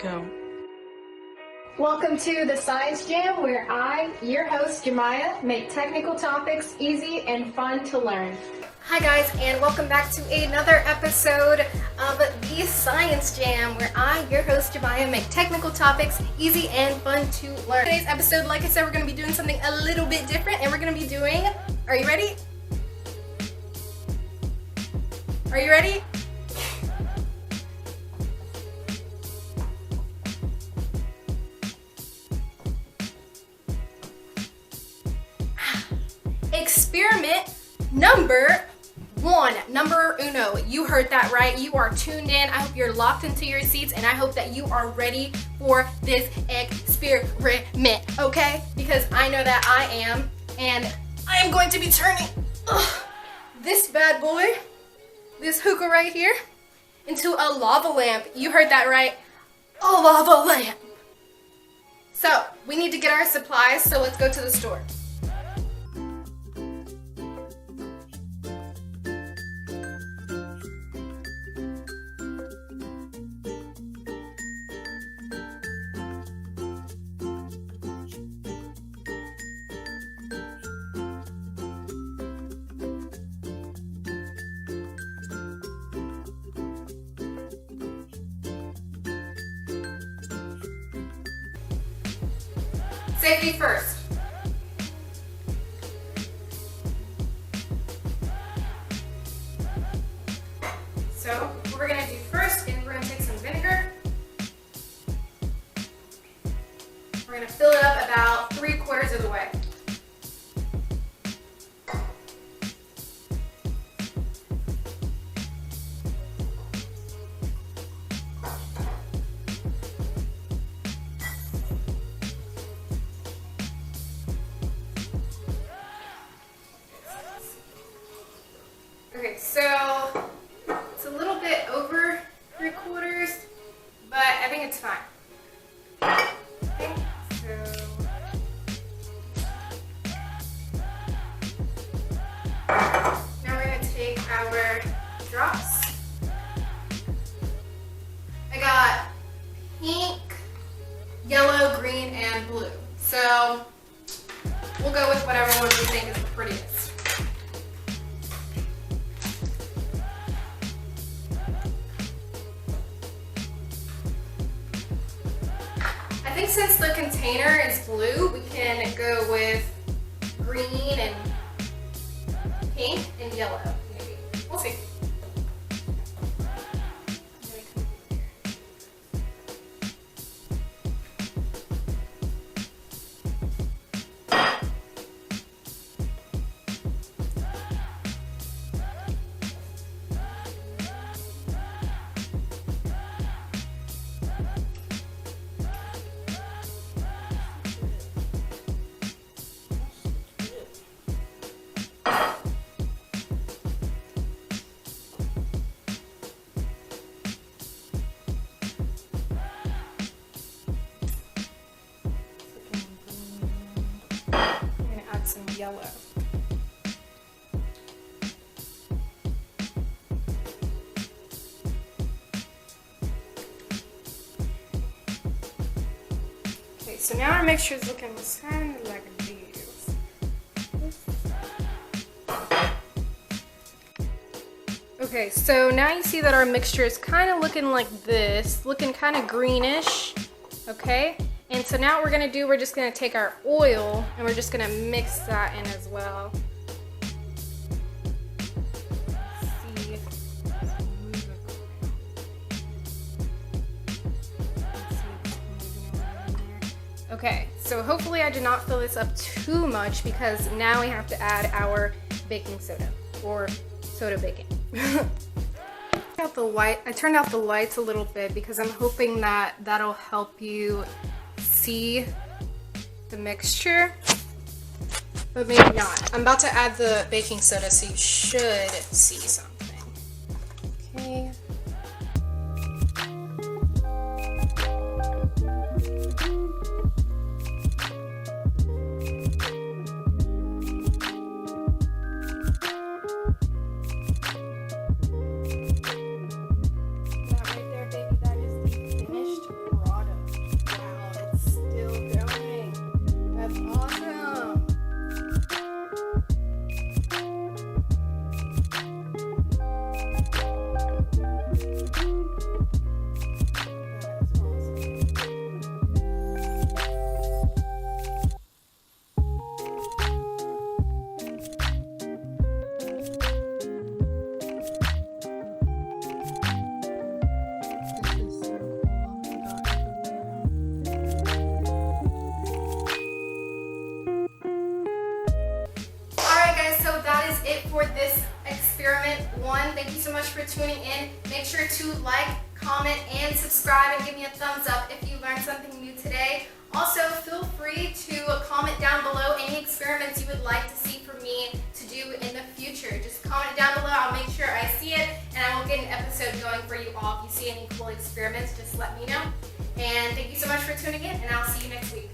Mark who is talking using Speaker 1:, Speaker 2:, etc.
Speaker 1: Go.
Speaker 2: Welcome to the Science Jam, where I, your host Jamiyah, make technical topics easy and fun to learn.
Speaker 3: Hi guys, and welcome back to another episode of the Science Jam, where I, your host Jamiyah, make technical topics easy and fun to learn. Today's episode, like I said, we're going to be doing something a little bit different, and we're going to be doing, are you ready? Are you ready? Experiment number 1, number uno. You heard that right. You are tuned in. I hope you're locked into your seats, and I hope that you are ready for this experiment, okay? Because I know that I am, and I am going to be turning this bad boy, this hookah right here, into a lava lamp. You heard that right. A lava lamp. So, we need to get our supplies, so let's go to the store. Safety first. So, what we're going to do first is we're going to take some vinegar. We're going to fill it up about 3/4 of the way. Okay, so it's a little bit over 3/4, but I think it's fine. Okay, so now we're going to take our drops. I got pink, yellow, green, and blue. So we'll go with whatever one we think is the prettiest. I think since the container is blue, we can go with green and pink and yellow, maybe. We'll see. Some yellow. Okay, so now our mixture is looking kind of like these. Okay, so now you see that our mixture is kind of looking like this, looking kind of greenish, okay? And so now what we're gonna do, we're just gonna take our oil and we're just gonna mix that in as well. Okay, so hopefully I did not fill this up too much, because now we have to add our baking soda, or soda baking. I turned out the lights a little bit because I'm hoping that that'll help you see the mixture, but maybe not. I'm about to add the baking soda, so you should see something. Okay. That right there, baby, that is the finished product. experiment 1. Thank you so much for tuning in. Make sure to like, comment, and subscribe, and give me a thumbs up if you learned something new today. Also, feel free to comment down below any experiments you would like to see for me to do in the future. Just comment down below. I'll make sure I see it, and I will get an episode going for you all. If you see any cool experiments, just let me know. And thank you so much for tuning in, and I'll see you next week.